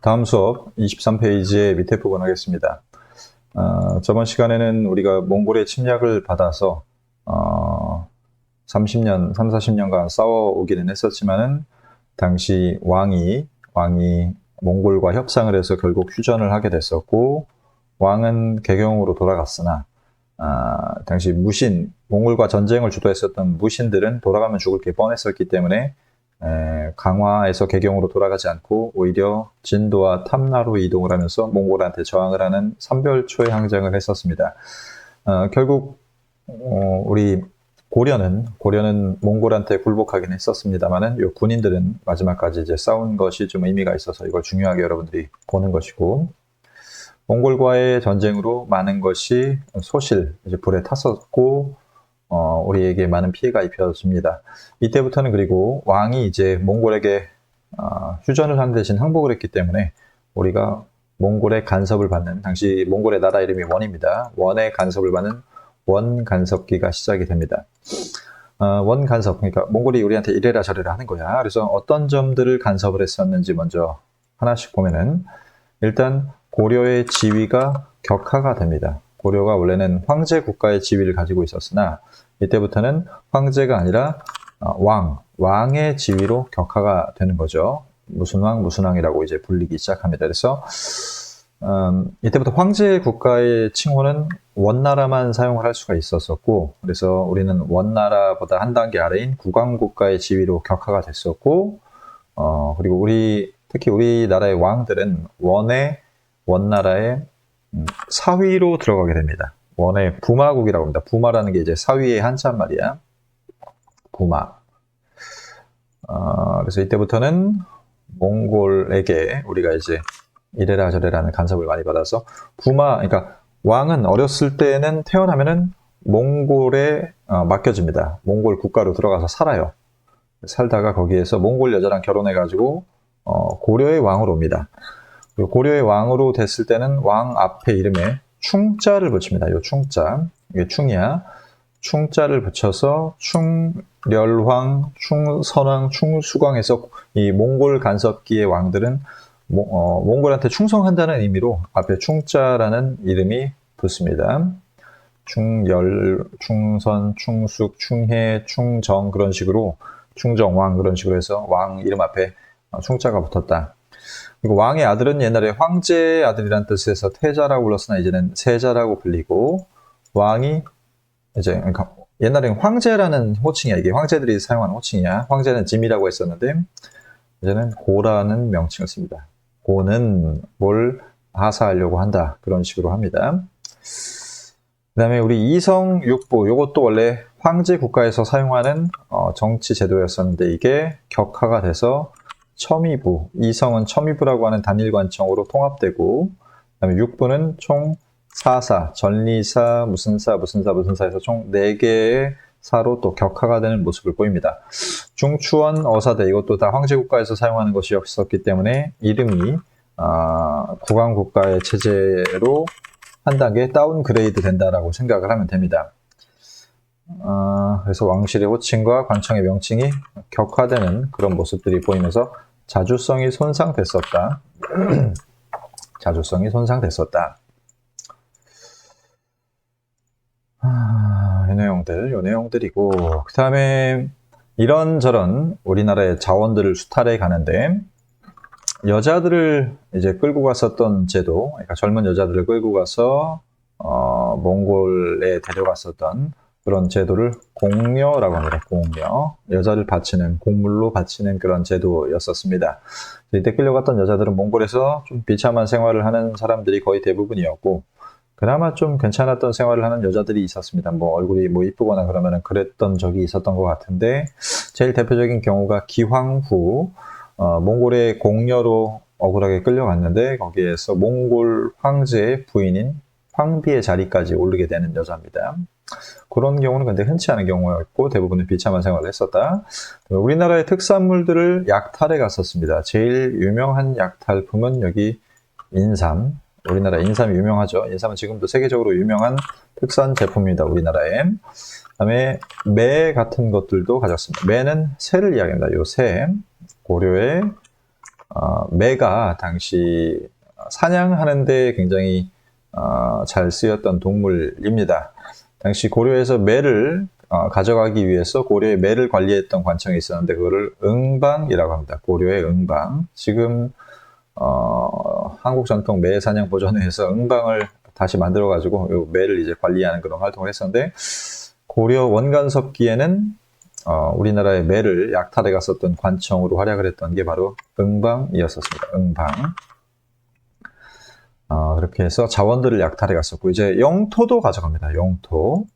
다음 수업 23페이지의 밑에 부분 하겠습니다. 저번 시간에는 우리가 몽골의 침략을 받아서 30년, 3, 40년간 싸워오기는 했었지만은 당시 왕이 몽골과 협상을 해서 결국 휴전을 하게 됐었고, 왕은 개경으로 돌아갔으나 당시 몽골과 전쟁을 주도했었던 무신들은 돌아가면 죽을 게 뻔했었기 때문에 강화에서 개경으로 돌아가지 않고 오히려 진도와 탐나로 이동을 하면서 몽골한테 저항을 하는 삼별초의 항쟁을 했었습니다. 결국 우리 고려는 몽골한테 굴복하긴 했었습니다만은 요 군인들은 마지막까지 이제 싸운 것이 좀 의미가 있어서 이걸 중요하게 여러분들이 보는 것이고, 몽골과의 전쟁으로 많은 것이 이제 불에 탔었고, 우리에게 많은 피해가 입혀집니다. 이때부터는 그리고 왕이 이제 몽골에게 휴전을 한 대신 항복을 했기 때문에 우리가 몽골의 간섭을 받는, 당시 몽골의 나라 이름이 원입니다. 원의 간섭을 받는 원간섭기가 시작이 됩니다. 원간섭, 그러니까 몽골이 우리한테 이래라 저래라 하는 거야. 그래서 어떤 점들을 간섭을 했었는지 먼저 하나씩 보면은, 일단 고려의 지위가 격하가 됩니다. 고려가 원래는 황제 국가의 지위를 가지고 있었으나 이때부터는 황제가 아니라 왕의 지위로 격하가 되는 거죠. 무슨 왕이라고 이제 불리기 시작합니다. 그래서 이때부터 황제 국가의 칭호는 원나라만 사용을 할 수가 있었었고, 그래서 우리는 원나라보다 한 단계 아래인 국왕국가의 지위로 격하가 됐었고, 그리고 특히 우리나라의 왕들은 원나라의 사위로 들어가게 됩니다. 원의 부마국이라고 합니다. 부마라는 게 이제 사위의 한자말이야. 부마. 그래서 이때부터는 몽골에게 우리가 이제 이래라 저래라는 간섭을 많이 받아서 그러니까 왕은 어렸을 때는 태어나면은 몽골에 맡겨집니다. 몽골 국가로 들어가서 살아요. 살다가 거기에서 몽골 여자랑 결혼해가지고 고려의 왕으로 옵니다. 고려의 왕으로 됐을 때는 왕 앞에 이름에 충자를 붙입니다. 요 충자, 이게 충이야. 충자를 붙여서 충렬황, 충선왕, 충수광에서 이 몽골 간섭기의 왕들은 몽골한테 충성한다는 의미로 앞에 충자라는 이름이 붙습니다. 충열, 충선, 충숙, 충해, 충정 그런 식으로 충정왕 그런 식으로 해서 왕 이름 앞에 충자가 붙었다. 그리고 왕의 아들은 옛날에 황제의 아들이라는 뜻에서 태자라고 불렀으나 이제는 세자라고 불리고, 왕이 이제 그러니까 옛날에는 황제라는 호칭이야. 이게 황제들이 사용하는 호칭이야. 황제는 짐이라고 했었는데 이제는 고라는 명칭을 씁니다. 고는 뭘 하사하려고 한다. 그런 식으로 합니다. 그 다음에 우리 이성육부, 요것도 원래 황제 국가에서 사용하는 정치 제도였었는데 이게 격화가 돼서 첨의부, 이성은 첨의부라고 하는 단일관청으로 통합되고, 그다음에 육부는 총 4사, 전리사, 무슨사 해서 총 4개의 사로 또 격화가 되는 모습을 보입니다. 중추원, 어사대 이것도 다 황제국가에서 사용하는 것이었기 때문에 이름이 국왕국가의 체제로 한 단계 다운그레이드 된다라고 생각을 하면 됩니다. 그래서 왕실의 호칭과 관청의 명칭이 격화되는 그런 모습들이 보이면서 자주성이 손상됐었다. 자주성이 손상됐었다. 요 내용들이고, 그 다음에 이런저런 우리나라의 자원들을 수탈해 가는데 여자들을 이제 끌고 갔었던 제도, 그러니까 젊은 여자들을 끌고 가서 몽골에 데려갔었던 그런 제도를 공녀라고 합니다. 공녀. 여자를 바치는, 곡물로 바치는 그런 제도였었습니다. 이때 끌려갔던 여자들은 몽골에서 좀 비참한 생활을 하는 사람들이 거의 대부분이었고, 그나마 좀 괜찮았던 생활을 하는 여자들이 있었습니다. 얼굴이 이쁘거나 그러면은 그랬던 적이 있었던 것 같은데, 제일 대표적인 경우가 기황후, 몽골의 공녀로 억울하게 끌려갔는데, 거기에서 몽골 황제의 부인인 황비의 자리까지 오르게 되는 여자입니다. 그런 경우는 근데 흔치 않은 경우였고 대부분은 비참한 생활을 했었다. 우리나라의 특산물들을 약탈해 갔었습니다. 제일 유명한 약탈품은 여기 인삼. 우리나라 인삼이 유명하죠. 인삼은 지금도 세계적으로 유명한 특산 제품입니다. 우리나라에. 그다음에 매 같은 것들도 가졌습니다. 매는 새를 이야기합니다. 요 새. 고려의 매가 당시 사냥하는데 굉장히 잘 쓰였던 동물입니다. 당시 고려에서 매를 가져가기 위해서 고려의 매를 관리했던 관청이 있었는데 그거를 응방이라고 합니다. 고려의 응방. 지금 한국 전통 매 사냥 보존회에서 응방을 다시 만들어가지고 요 매를 이제 관리하는 그런 활동을 했었는데 고려 원간섭기에는 우리나라의 매를 약탈해 갔었던 관청으로 활약을 했던 게 바로 응방이었었습니다. 응방. 그렇게 해서 자원들을 약탈해 갔었고, 이제 영토도 가져갑니다. 영토.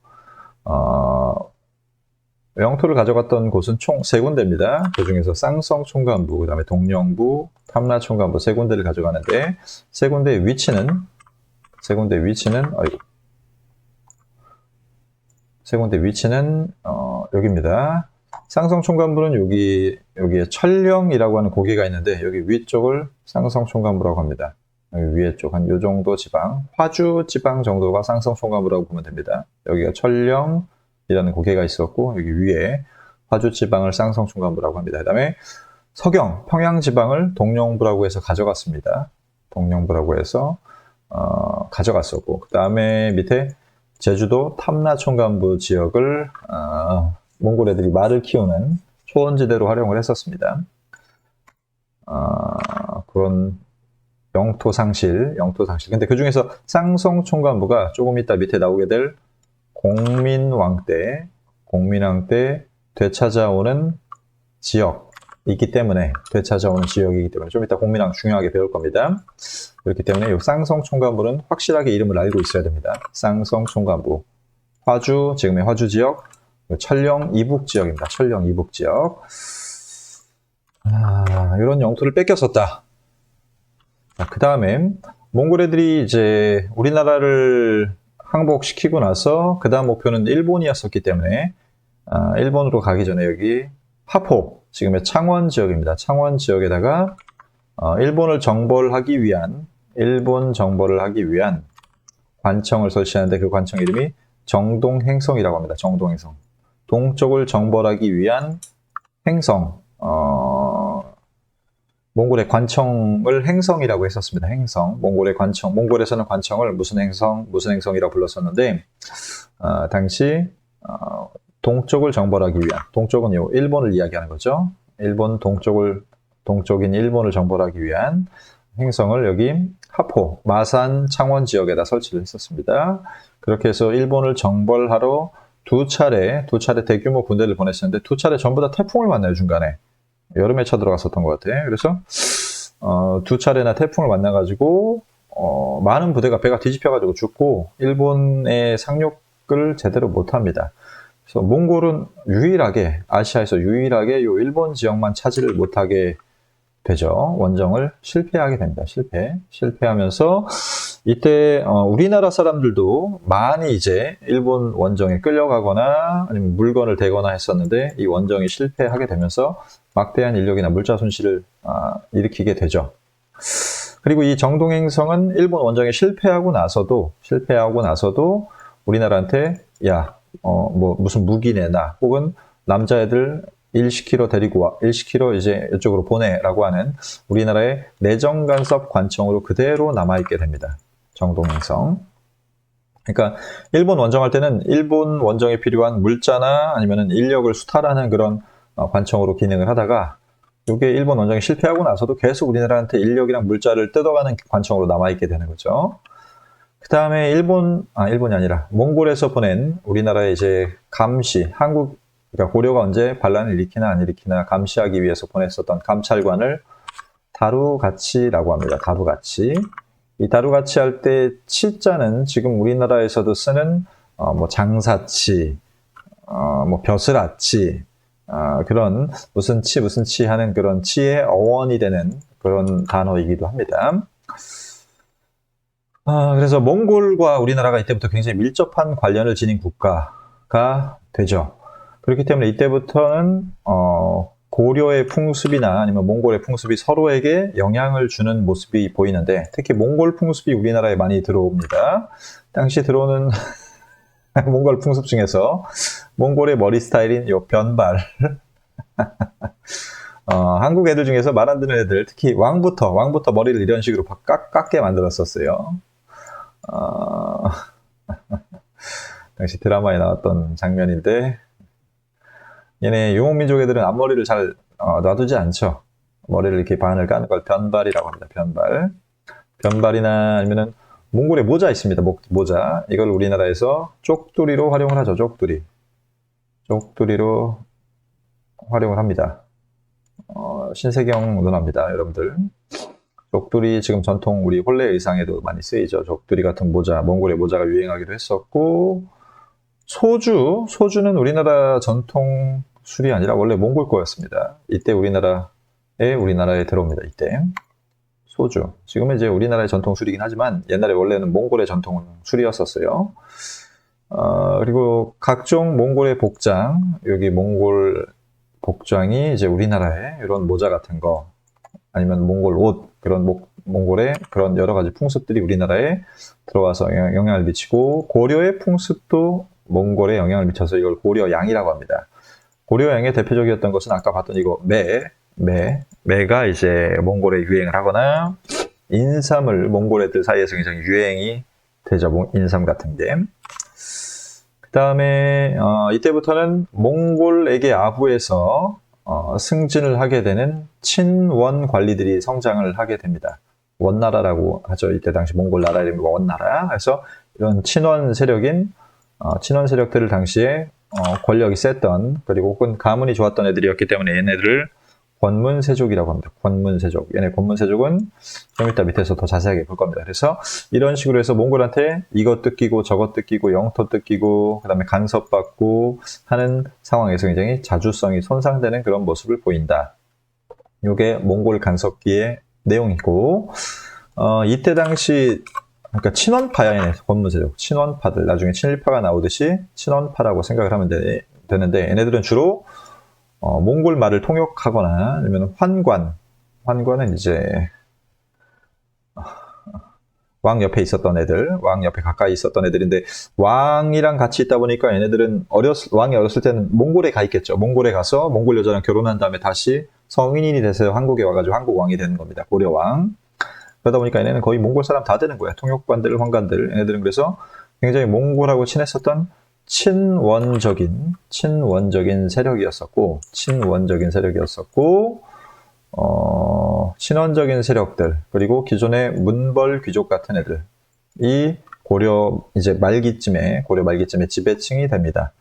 영토를 가져갔던 곳은 총 3군데입니다. 그 중에서 쌍성 총관부, 그 다음에 동령부, 탐라 총관부 3군데를 가져가는데, 3군데의 위치는, 여기입니다. 쌍성 총관부는 여기에 천령이라고 하는 고개가 있는데, 여기 위쪽을 쌍성 총관부라고 합니다. 여기 위에 쪽, 한 요 정도 지방, 화주 지방 정도가 쌍성 총관부라고 보면 됩니다. 여기가 천령이라는 고개가 있었고, 여기 위에 화주 지방을 쌍성 총관부라고 합니다. 그 다음에 서경, 평양 지방을 동령부라고 해서 가져갔습니다. 동령부라고 해서, 가져갔었고, 그 다음에 밑에 제주도 탐라 총관부 지역을, 몽골 애들이 말을 키우는 초원지대로 활용을 했었습니다. 그런 영토 상실. 근데 그 중에서 쌍성 총관부가 조금 이따 밑에 나오게 될 공민왕 때 되찾아오는 지역이기 때문에, 좀 이따 공민왕 중요하게 배울 겁니다. 그렇기 때문에 이 쌍성 총관부는 확실하게 이름을 알고 있어야 됩니다. 쌍성 총관부. 화주, 지금의 화주 지역, 천령 이북 지역입니다. 천령 이북 지역. 이런 영토를 뺏겼었다. 그 다음에 몽골 애들이 이제 우리나라를 항복시키고 나서 그 다음 목표는 일본이었었기 때문에 일본으로 가기 전에 여기 하포, 지금의 창원 지역입니다. 창원 지역에다가 일본을 정벌하기 위한 관청을 설치하는데 그 관청 이름이 정동행성이라고 합니다. 정동행성. 동쪽을 정벌하기 위한 행성, 몽골의 관청을 행성이라고 했었습니다. 행성. 몽골에서는 관청을 무슨 행성이라고 불렀었는데, 당시, 동쪽을 정벌하기 위한, 동쪽은 일본을 이야기하는 거죠. 동쪽인 일본을 정벌하기 위한 행성을 여기 하포, 마산, 창원 지역에다 설치를 했었습니다. 그렇게 해서 일본을 정벌하러 두 차례 대규모 군대를 보냈었는데, 두 차례 전부 다 태풍을 만나요, 중간에. 여름에 쳐들어갔었던 것 같아요. 그래서 두 차례나 태풍을 만나가지고 많은 부대가 배가 뒤집혀가지고 죽고 일본의 상륙을 제대로 못합니다. 그래서 몽골은 아시아에서 유일하게 이 일본 지역만 차지를 못하게 되죠. 원정을 실패하게 됩니다. 실패하면서 이때 우리나라 사람들도 많이 이제 일본 원정에 끌려가거나 아니면 물건을 대거나 했었는데 이 원정이 실패하게 되면서 막대한 인력이나 물자 손실을 일으키게 되죠. 그리고 이 정동행성은 일본 원정에 실패하고 나서도 우리나라한테 무슨 무기 내놔, 혹은 남자애들 1시키러 이제 이쪽으로 보내라고 하는 우리나라의 내정간섭 관청으로 그대로 남아있게 됩니다. 정동행성. 그러니까 일본 원정할 때는 일본 원정에 필요한 물자나 아니면 인력을 수탈하는 그런 관청으로 기능을 하다가 이게 일본 원정이 실패하고 나서도 계속 우리나라한테 인력이랑 물자를 뜯어가는 관청으로 남아있게 되는 거죠. 그 다음에 일본이 아니라 몽골에서 보낸 우리나라의 이제 감시, 그러니까 고려가 언제 반란을 일으키나 안 일으키나 감시하기 위해서 보냈었던 감찰관을 다루가치라고 합니다. 다루가치. 이 다루가치 할 때 치자는 지금 우리나라에서도 쓰는 장사치, 벼슬아치, 그런 무슨 치 하는 그런 치의 어원이 되는 그런 단어이기도 합니다. 그래서 몽골과 우리나라가 이때부터 굉장히 밀접한 관련을 지닌 국가가 되죠. 그렇기 때문에 이때부터는 고려의 풍습이나 아니면 몽골의 풍습이 서로에게 영향을 주는 모습이 보이는데, 특히 몽골 풍습이 우리나라에 많이 들어옵니다. 당시 들어오는 몽골 풍습 중에서 몽골의 머리 스타일인 요 변발 한국 애들 중에서 말 안 듣는 애들, 특히 왕부터 머리를 이런 식으로 깎게 만들었었어요. 당시 드라마에 나왔던 장면인데, 얘네 유목민족 애들은 앞머리를 잘 놔두지 않죠. 머리를 이렇게 반을 까는 걸 변발이라고 합니다. 변발. 변발이나 아니면은 몽골에 모자 있습니다. 모자. 이걸 우리나라에서 쪽두리로 활용을 하죠. 쪽두리. 쪽두리로 활용을 합니다. 신세경 누나입니다. 여러분들. 쪽두리 지금 전통 우리 혼례 의상에도 많이 쓰이죠. 쪽두리 같은 모자, 몽골의 모자가 유행하기도 했었고, 소주는 우리나라 전통 술이 아니라 원래 몽골 거였습니다. 이때 우리나라에 들어옵니다. 이때. 소주. 지금은 이제 우리나라의 전통 술이긴 하지만 옛날에 원래는 몽골의 전통 술이었었어요. 그리고 각종 몽골의 복장, 여기 몽골 복장이 이제 우리나라에 이런 모자 같은 거, 아니면 몽골 옷, 그런 몽골의 그런 여러 가지 풍습들이 우리나라에 들어와서 영향을 미치고, 고려의 풍습도 몽골에 영향을 미쳐서 이걸 고려양이라고 합니다. 고려양의 대표적이었던 것은 아까 봤던 이거 매가 이제 몽골에 유행을 하거나, 인삼을 몽골 애들 사이에서 굉장히 유행이 되죠. 인삼 같은 게. 그 다음에 이때부터는 몽골에게 아부에서 승진을 하게 되는 친원 관리들이 성장을 하게 됩니다. 원나라라고 하죠. 이때 당시 몽골 나라 이름이 원나라. 그래서 이런 친원 세력들을 당시에 권력이 셌던, 그리고 혹은 가문이 좋았던 애들이었기 때문에 얘네들을 권문세족이라고 합니다. 권문세족. 얘네 권문세족은 좀 이따 밑에서 더 자세하게 볼 겁니다. 그래서 이런 식으로 해서 몽골한테 이것 뜯기고 저것 뜯기고 영토 뜯기고 그 다음에 간섭받고 하는 상황에서 굉장히 자주성이 손상되는 그런 모습을 보인다. 이게 몽골 간섭기의 내용이고, 이때 당시 그러니까 친원파야, 얘네 권문세족. 친원파들. 나중에 친일파가 나오듯이 친원파라고 생각을 하면 되는데, 얘네들은 주로 몽골 말을 통역하거나 아니면 환관은 이제 왕 옆에 있었던 애들, 왕 옆에 가까이 있었던 애들인데, 왕이랑 같이 있다 보니까 얘네들은 왕이 어렸을 때는 몽골에 가 있겠죠. 몽골에 가서 몽골 여자랑 결혼한 다음에 다시 성인이 돼서 한국에 와가지고 한국 왕이 되는 겁니다. 고려왕. 그러다 보니까 얘네는 거의 몽골 사람 다 되는 거야. 통역관들, 환관들. 얘네들은 그래서 굉장히 몽골하고 친했었던 친원적인 세력이었었고, 친원적인 세력들, 그리고 기존의 문벌 귀족 같은 애들, 이 고려 말기쯤에 지배층이 됩니다.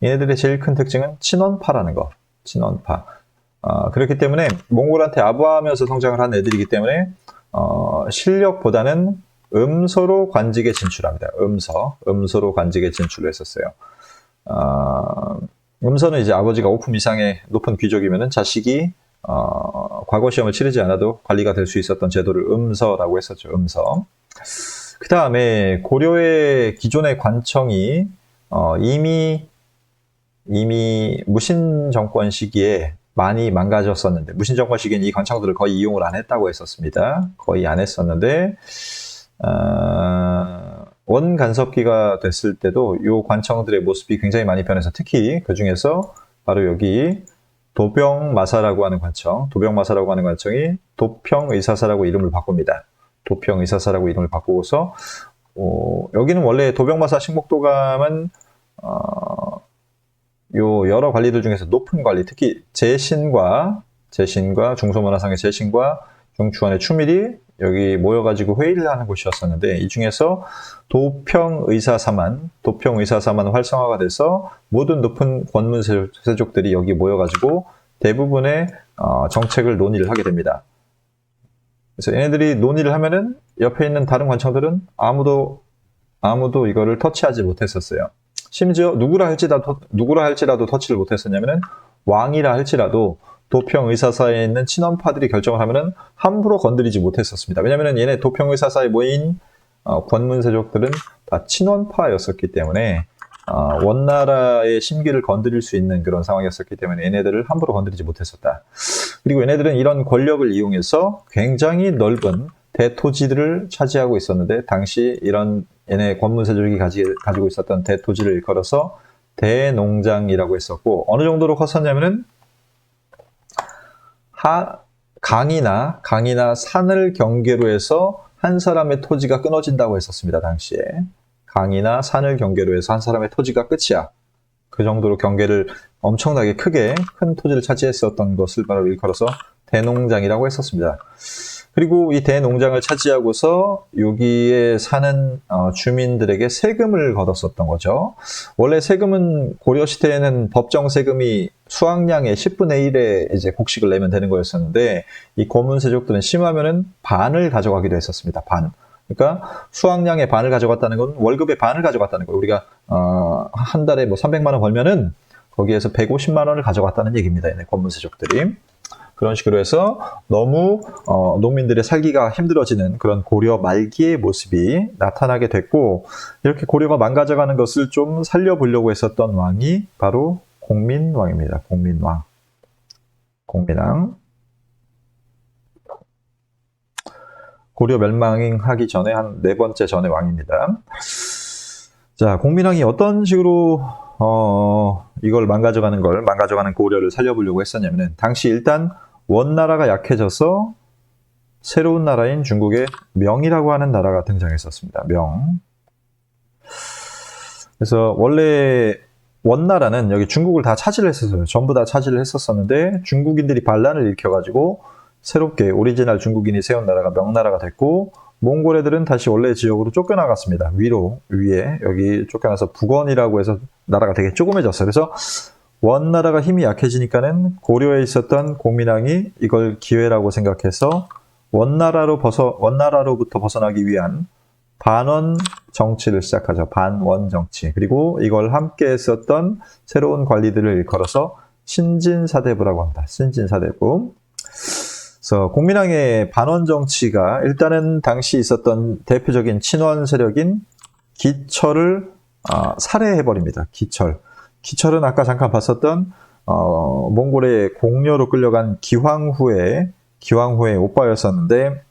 얘네들의 제일 큰 특징은 친원파라는 거. 친원파. 그렇기 때문에 몽골한테 아부하면서 성장을 한 애들이기 때문에 실력보다는 음서로 관직에 진출합니다. 음서로 관직에 진출을 했었어요. 음서는 이제 아버지가 5품 이상의 높은 귀족이면은 자식이 과거 시험을 치르지 않아도 관리가 될 수 있었던 제도를 음서라고 했었죠. 음서. 그 다음에 고려의 기존의 관청이 이미 무신 정권 시기에 많이 망가졌었는데, 무신 정권 시기엔 이 관청들을 거의 이용을 안 했다고 했었습니다. 거의 안 했었는데, 원 간섭기가 됐을 때도 이 관청들의 모습이 굉장히 많이 변해서, 특히 그 중에서 바로 여기 도병마사라고 하는 관청이 도평의사사라고 이름을 바꿉니다. 도평의사사라고 이름을 바꾸고서 여기는 원래 도병마사 식목도감은 요 여러 관리들 중에서 높은 관리, 특히 제신과 중소문화상의 제신과 중추원의 추밀이 여기 모여가지고 회의를 하는 곳이었었는데, 이 중에서 도평의사사만 활성화가 돼서 모든 높은 권문세족들이 여기 모여가지고 대부분의 정책을 논의를 하게 됩니다. 그래서 얘네들이 논의를 하면은 옆에 있는 다른 관청들은 아무도 이거를 터치하지 못했었어요. 심지어 누구라 할지라도 터치를 못했었냐면은, 왕이라 할지라도 도평의사사에 있는 친원파들이 결정을 하면은 함부로 건드리지 못했었습니다. 왜냐면은 얘네 도평의사사에 모인 권문세족들은 다 친원파였었기 때문에 원나라의 심기를 건드릴 수 있는 그런 상황이었었기 때문에 얘네들을 함부로 건드리지 못했었다. 그리고 얘네들은 이런 권력을 이용해서 굉장히 넓은 대토지들을 차지하고 있었는데, 당시 이런 얘네 권문세족이 가지고 있었던 대토지를 일컬어서 대농장이라고 했었고, 어느 정도로 컸었냐면은 강이나 산을 경계로 해서 한 사람의 토지가 끊어진다고 했었습니다, 당시에. 강이나 산을 경계로 해서 한 사람의 토지가 끝이야. 그 정도로 경계를 엄청나게 큰 토지를 차지했었던 것을 바로 일컬어서 대농장이라고 했었습니다. 그리고 이 대농장을 차지하고서 여기에 사는 주민들에게 세금을 걷었었던 거죠. 원래 세금은 고려시대에는 법정 세금이 수확량의 10분의 1의 이제 곡식을 내면 되는 거였었는데, 이 고문세족들은 심하면은 반을 가져가기도 했었습니다. 반. 그러니까 수확량의 반을 가져갔다는 건 월급의 반을 가져갔다는 거예요. 우리가 한 달에 뭐 300만 원 벌면은 거기에서 150만 원을 가져갔다는 얘기입니다. 고문세족들이. 그런 식으로 해서 너무 농민들의 살기가 힘들어지는 그런 고려 말기의 모습이 나타나게 됐고, 이렇게 고려가 망가져가는 것을 좀 살려보려고 했었던 왕이 바로 공민왕입니다. 공민왕. 고려 멸망하기 전에 한 4번째 전의 왕입니다. 자, 공민왕이 어떤 식으로 이걸 망가져가는 고려를 살려보려고 했었냐면은, 당시 일단 원나라가 약해져서 새로운 나라인 중국의 명이라고 하는 나라가 등장했었습니다. 명. 그래서 원래 원나라는 여기 중국을 다 차지를 했었어요. 전부 다 차지를 했었었는데, 중국인들이 반란을 일으켜가지고 새롭게 오리지널 중국인이 세운 나라가 명나라가 됐고, 몽골 애들은 다시 원래 지역으로 쫓겨나갔습니다. 위에 여기 쫓겨나서 북원이라고 해서 나라가 되게 조그매졌어요. 그래서 원나라가 힘이 약해지니까는 고려에 있었던 공민왕이 이걸 기회라고 생각해서 원나라로부터 벗어나기 위한 반원 정치를 시작하죠. 반원 정치. 그리고 이걸 함께 했었던 새로운 관리들을 일컬어서 신진사대부라고 합니다. 신진사대부. 그래서 공민왕의 반원 정치가 일단은 당시 있었던 대표적인 친원 세력인 기철을 살해해버립니다. 기철은 아까 잠깐 봤었던 몽골의 공녀로 끌려간 기황후의 오빠였었는데,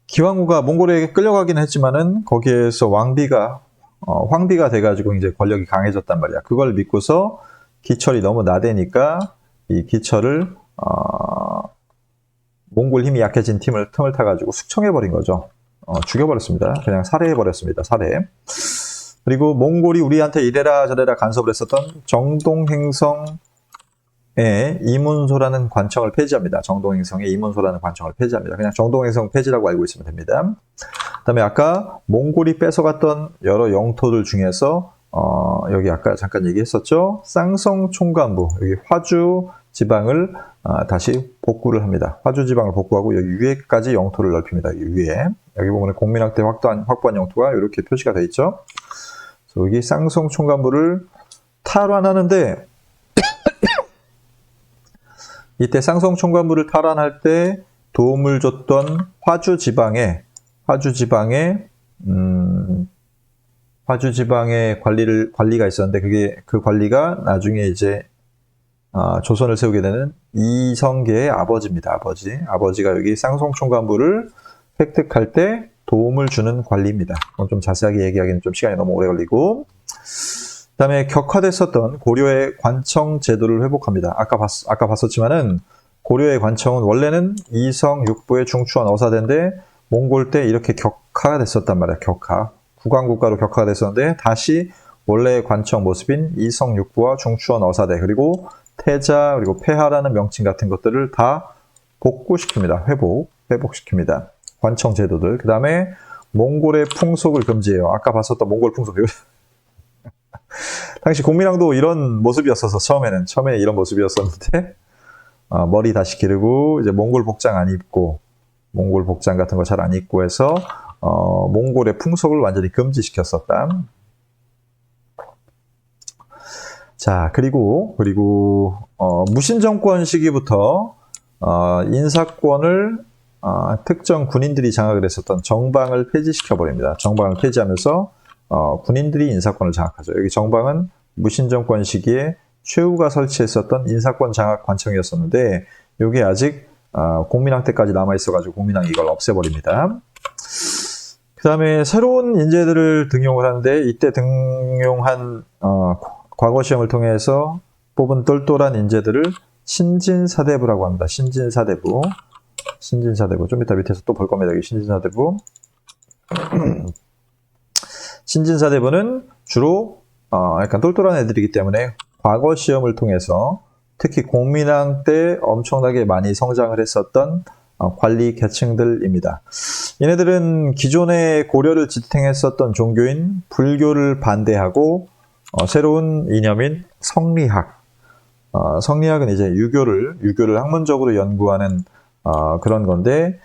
기황후가 몽골에 끌려가긴 했지만은 거기에서 황비가 돼가지고 이제 권력이 강해졌단 말이야. 그걸 믿고서 기철이 너무 나대니까 이 기철을 몽골 힘이 약해진 틈을 타가지고 숙청해버린 거죠. 죽여버렸습니다. 그냥 살해해버렸습니다. 살해. 그리고 몽골이 우리한테 이래라 저래라 간섭을 했었던 정동행성의 이문소라는 관청을 폐지합니다. 정동행성의 이문소라는 관청을 폐지합니다. 그냥 정동행성 폐지라고 알고 있으면 됩니다. 그 다음에 아까 몽골이 뺏어갔던 여러 영토들 중에서 여기 아까 잠깐 얘기했었죠. 쌍성 총관부, 여기 화주 지방을 다시 복구를 합니다. 화주 지방을 복구하고 여기 위에까지 영토를 넓힙니다. 여기 보면 공민왕 때 확보한 영토가 이렇게 표시가 되어 있죠. 그래서 여기 쌍성 총관부를 탈환하는데 이때 쌍성 총관부를 탈환할 때 도움을 줬던 화주 지방의 관리가 있었는데, 그 관리가 나중에 이제 조선을 세우게 되는 이성계의 아버지입니다. 아버지가 여기 쌍성 총관부를 획득할 때 도움을 주는 관리입니다. 좀 자세하게 얘기하기는 좀 시간이 너무 오래 걸리고, 그 다음에 격화됐었던 고려의 관청 제도를 회복합니다. 아까 봤었지만은 고려의 관청은 원래는 이성 육부의 중추원 어사대인데 몽골 때 이렇게 격화가 됐었단 말이야. 국왕국가로 격화가 됐었는데 다시 원래의 관청 모습인 이성 육부와 중추원 어사대, 그리고 태자, 그리고 폐하라는 명칭 같은 것들을 다 복구시킵니다. 회복시킵니다. 관청 제도들. 그 다음에 몽골의 풍속을 금지해요. 아까 봤었던 몽골 풍속. 당시 공민왕도 이런 모습이었어서 처음에 이런 모습이었었는데, 머리 다시 기르고 이제 몽골 복장 같은 거 잘 안 입고 해서 몽골의 풍속을 완전히 금지시켰었다. 자, 그리고 무신정권 시기부터 인사권을 특정 군인들이 장악을 했었던 정방을 폐지시켜버립니다. 정방을 폐지하면서 군인들이 인사권을 장악하죠. 여기 정방은 무신정권 시기에 최후가 설치했었던 인사권 장악 관청이었었는데, 이게 아직 공민왕 때까지 남아있어가지고 공민왕이 이걸 없애버립니다. 그 다음에 새로운 인재들을 등용을 하는데, 이때 등용한 과거 시험을 통해서 뽑은 똘똘한 인재들을 신진사대부라고 합니다. 신진사대부. 신진사대부. 좀 이따 밑에서 또 볼 겁니다. 여기 신진사대부. 신진사대부는 주로 약간 똘똘한 애들이기 때문에 과거 시험을 통해서 특히 공민왕 때 엄청나게 많이 성장을 했었던 관리 계층들입니다. 얘네들은 기존의 고려를 지탱했었던 종교인 불교를 반대하고 새로운 이념인 성리학. 성리학은 이제 유교를 학문적으로 연구하는 그런 건데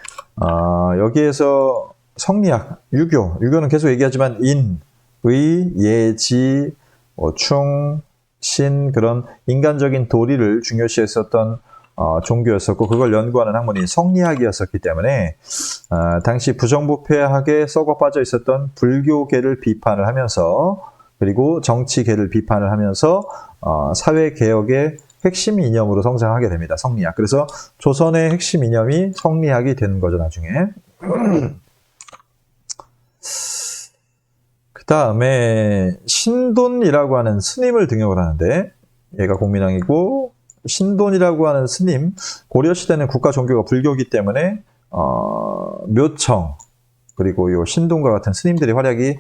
여기에서 성리학, 유교는 계속 얘기하지만 인, 의, 예, 지, 충, 신 그런 인간적인 도리를 중요시했었던 종교였었고 그걸 연구하는 학문이 성리학이었었기 때문에 당시 부정부패하게 썩어 빠져 있었던 불교계를 비판을 하면서 그리고 정치계를 비판을 하면서 사회개혁의 핵심 이념으로 성장하게 됩니다. 성리학. 그래서 조선의 핵심 이념이 성리학이 되는 거죠, 나중에. 그 다음에 신돈이라고 하는 스님을 등용을 하는데 얘가 공민왕이고 신돈이라고 하는 스님, 고려시대는 국가 종교가 불교이기 때문에 묘청 그리고 요 신돈과 같은 스님들의 활약이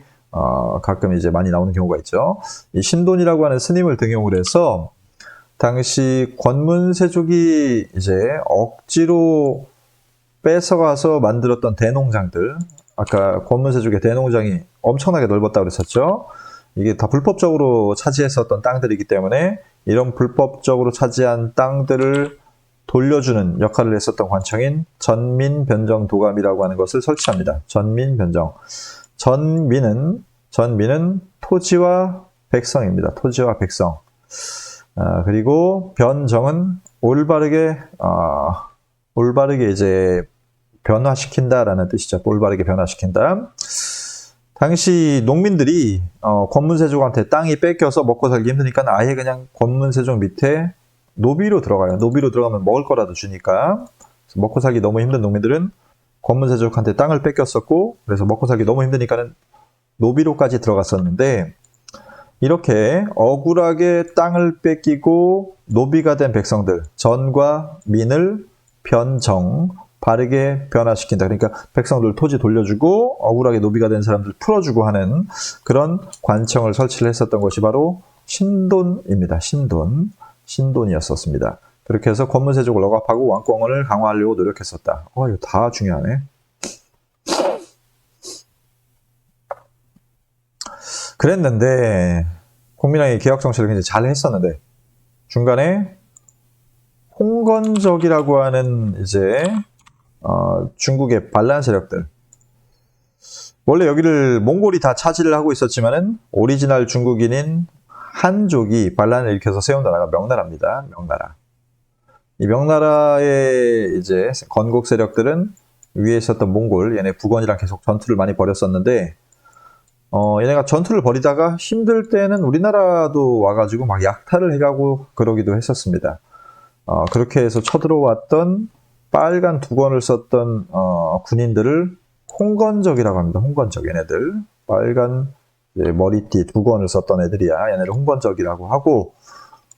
가끔 이제 많이 나오는 경우가 있죠. 이 신돈이라고 하는 스님을 등용을 해서 당시 권문세족이 이제 억지로 뺏어가서 만들었던 대농장들, 아까 권문세족의 대농장이 엄청나게 넓었다고 그랬었죠. 이게 다 불법적으로 차지했었던 땅들이기 때문에 이런 불법적으로 차지한 땅들을 돌려주는 역할을 했었던 관청인 전민변정도감이라고 하는 것을 설치합니다. 전민변정. 전민은 토지와 백성입니다. 토지와 백성. 그리고 변정은 올바르게 이제 변화시킨다라는 뜻이죠. 올바르게 변화시킨다. 당시 농민들이 권문세족한테 땅이 뺏겨서 먹고 살기 힘드니까 아예 그냥 권문세족 밑에 노비로 들어가요. 노비로 들어가면 먹을 거라도 주니까. 그래서 먹고 살기 너무 힘든 농민들은 권문세족한테 땅을 뺏겼었고 그래서 먹고 살기 너무 힘드니까는 노비로까지 들어갔었는데 이렇게 억울하게 땅을 뺏기고 노비가 된 백성들, 전과 민을 변정, 바르게 변화시킨다. 그러니까 백성들 토지 돌려주고 억울하게 노비가 된 사람들 풀어주고 하는 그런 관청을 설치를 했었던 것이 바로 신돈입니다. 신돈이었었습니다. 그렇게 해서 권문세족을 억압하고 왕권을 강화하려고 노력했었다. 이거 다 중요하네. 그랬는데 공민왕이 개혁 정치를 굉장히 잘 했었는데 중간에 홍건적이라고 하는 이제 중국의 반란 세력들, 원래 여기를 몽골이 다 차지를 하고 있었지만은 오리지널 중국인인 한족이 반란을 일으켜서 세운 나라가 명나라입니다. 명나라. 이 명나라의 이제 건국 세력들은 위에 있었던 몽골, 얘네 북원이랑 계속 전투를 많이 벌였었는데 얘네가 전투를 벌이다가 힘들 때는 우리나라도 와가지고 막 약탈을 해가고 그러기도 했었습니다. 그렇게 해서 쳐들어왔던 빨간 두건을 썼던 군인들을 홍건적이라고 합니다. 홍건적 얘네들. 빨간 머리띠 두건을 썼던 애들이야. 얘네를 홍건적이라고 하고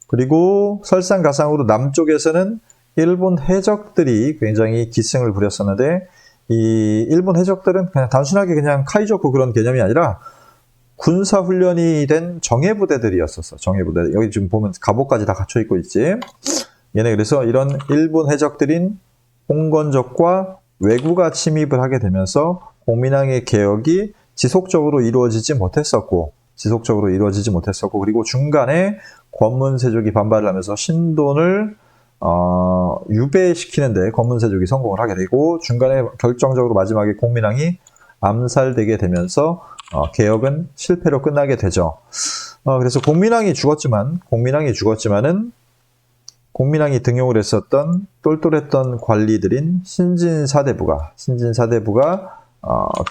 그리고 설상가상으로 남쪽에서는 일본 해적들이 굉장히 기승을 부렸었는데 이 일본 해적들은 그냥 단순하게 그냥 카이조쿠 그런 개념이 아니라 군사훈련이 된 정예부대들이었었어. 정예부대. 여기 지금 보면 갑옷까지 다 갖춰 입고 있지. 얘네 그래서 이런 일본 해적들인 홍건적과 왜구가 침입을 하게 되면서 공민왕의 개혁이 지속적으로 이루어지지 못했었고 그리고 중간에 권문세족이 반발을 하면서 신돈을 유배시키는데 권문세족이 성공을 하게 되고 중간에 결정적으로 마지막에 공민왕이 암살되게 되면서 개혁은 실패로 끝나게 되죠. 그래서 공민왕이 죽었지만은 공민왕이 등용을 했었던 똘똘했던 관리들인 신진사대부가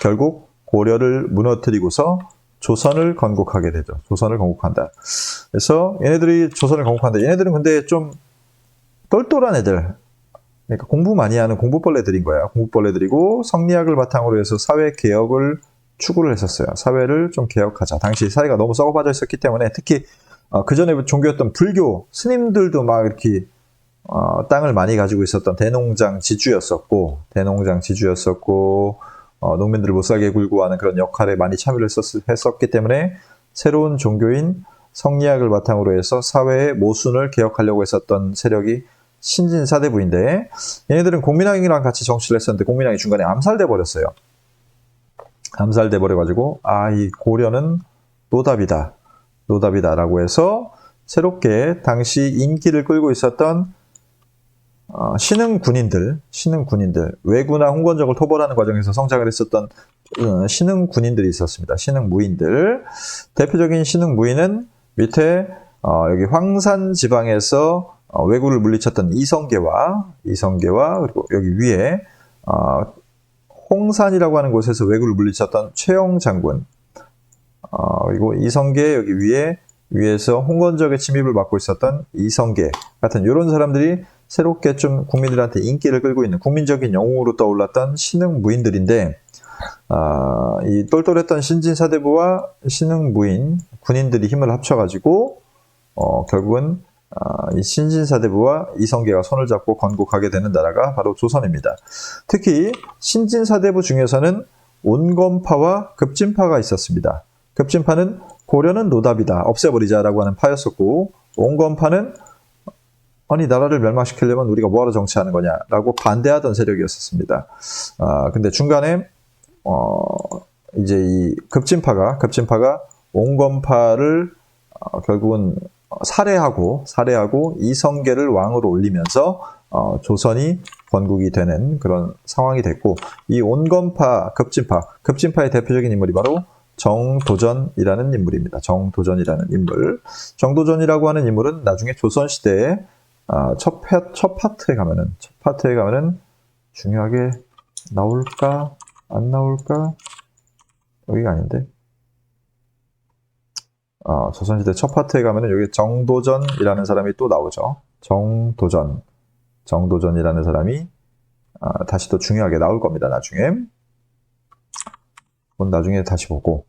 결국 고려를 무너뜨리고서 조선을 건국하게 되죠. 조선을 건국한다. 그래서 얘네들이 조선을 건국한다. 얘네들은 근데 좀 똘똘한 애들, 그러니까 공부 많이 하는 공부벌레들인 거야. 공부벌레들이고 성리학을 바탕으로 해서 사회 개혁을 추구를 했었어요. 사회를 좀 개혁하자. 당시 사회가 너무 썩어빠져 있었기 때문에 특히 그 전에 종교였던 불교 스님들도 막 이렇게 땅을 많이 가지고 있었던 대농장 지주였었고, 농민들을 못 살게 굴고 하는 그런 역할에 많이 참여를 했었기 때문에 새로운 종교인 성리학을 바탕으로 해서 사회의 모순을 개혁하려고 했었던 세력이 신진사대부인데, 얘네들은 공민왕이랑 같이 정치를 했었는데 공민왕이 중간에 암살돼 버렸어요. 암살돼 버려가지고 이 고려는 노답이다라고 해서 새롭게 당시 인기를 끌고 있었던 신흥 군인들, 왜구나 홍건적을 토벌하는 과정에서 성장을 했었던 신흥 군인들이 있었습니다. 신흥 무인들. 대표적인 신흥 무인은 밑에 여기 황산 지방에서 왜구를 물리쳤던 이성계와 그리고 여기 위에 홍산이라고 하는 곳에서 왜구를 물리쳤던 최영 장군, 그리고 이성계 여기 위에서 홍건적의 침입을 맡고 있었던 이성계 같은 이런 사람들이 새롭게 좀 국민들한테 인기를 끌고 있는 국민적인 영웅으로 떠올랐던 신흥 무인들인데, 이 똘똘했던 신진사대부와 신흥 무인 군인들이 힘을 합쳐가지고 결국은 이 신진사대부와 이성계가 손을 잡고 건국하게 되는 나라가 바로 조선입니다. 특히 신진사대부 중에서는 온건파와 급진파가 있었습니다. 급진파는 고려는 노답이다, 없애버리자라고 하는 파였었고, 온건파는 나라를 멸망시키려면 우리가 뭐하러 정치하는 거냐라고 반대하던 세력이었었습니다. 근데 중간에 이제 이 급진파가 온건파를 결국은 살해하고 이성계를 왕으로 올리면서 조선이 건국이 되는 그런 상황이 됐고, 이 온건파 급진파의 대표적인 인물이 바로 정도전이라는 인물입니다. 정도전이라고 하는 인물은 나중에 조선시대에 첫 파트에 가면은 중요하게 나올까 안 나올까, 여기가 아닌데, 조선시대 첫 파트에 가면은 여기 정도전이라는 사람이 또 나오죠. 정도전이라는 사람이 다시 또 중요하게 나올 겁니다. 나중에 다시 보고.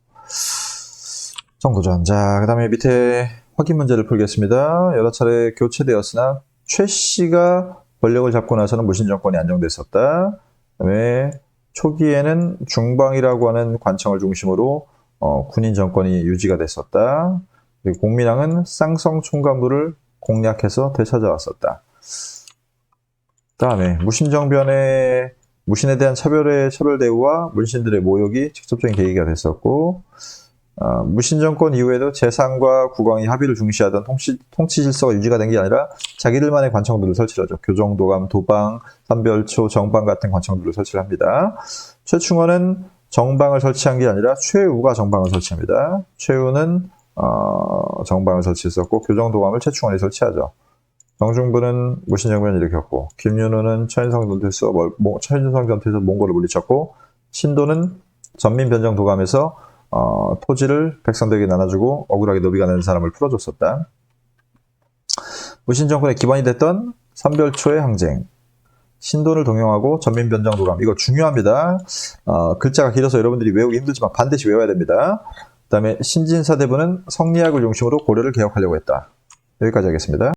정도전. 자, 그 다음에 밑에 확인 문제를 풀겠습니다. 여러 차례 교체되었으나 최 씨가 권력을 잡고 나서는 무신 정권이 안정됐었다. 그 다음에 초기에는 중방이라고 하는 관청을 중심으로 군인 정권이 유지가 됐었다. 그리고 공민왕은 쌍성 총관부를 공략해서 되찾아왔었다. 그 다음에 무신에 대한 차별 대우와 문신들의 모욕이 직접적인 계기가 됐었고, 무신 정권 이후에도 재상과 국왕이 합의를 중시하던 통치 질서가 유지가 된 게 아니라 자기들만의 관청들을 설치하죠. 교정도감, 도방, 삼별초, 정방 같은 관청들을 설치를 합니다. 최충원은 정방을 설치한 게 아니라 최우가 정방을 설치합니다. 최우는 정방을 설치했었고, 교정도감을 최충원이 설치하죠. 정중부는 무신정변을 일으켰고, 김윤호는 천인성 전투에서 몽골을 물리쳤고, 신도는 전민변정도감에서 토지를 백성들에게 나눠주고 억울하게 노비가 되는 사람을 풀어줬었다. 무신정권의 기반이 됐던 삼별초의 항쟁, 신도를 동용하고 전민변정도감, 이거 중요합니다. 글자가 길어서 여러분들이 외우기 힘들지만 반드시 외워야 됩니다. 그 다음에 신진사대부는 성리학을 중심으로 고려를 개혁하려고 했다. 여기까지 하겠습니다.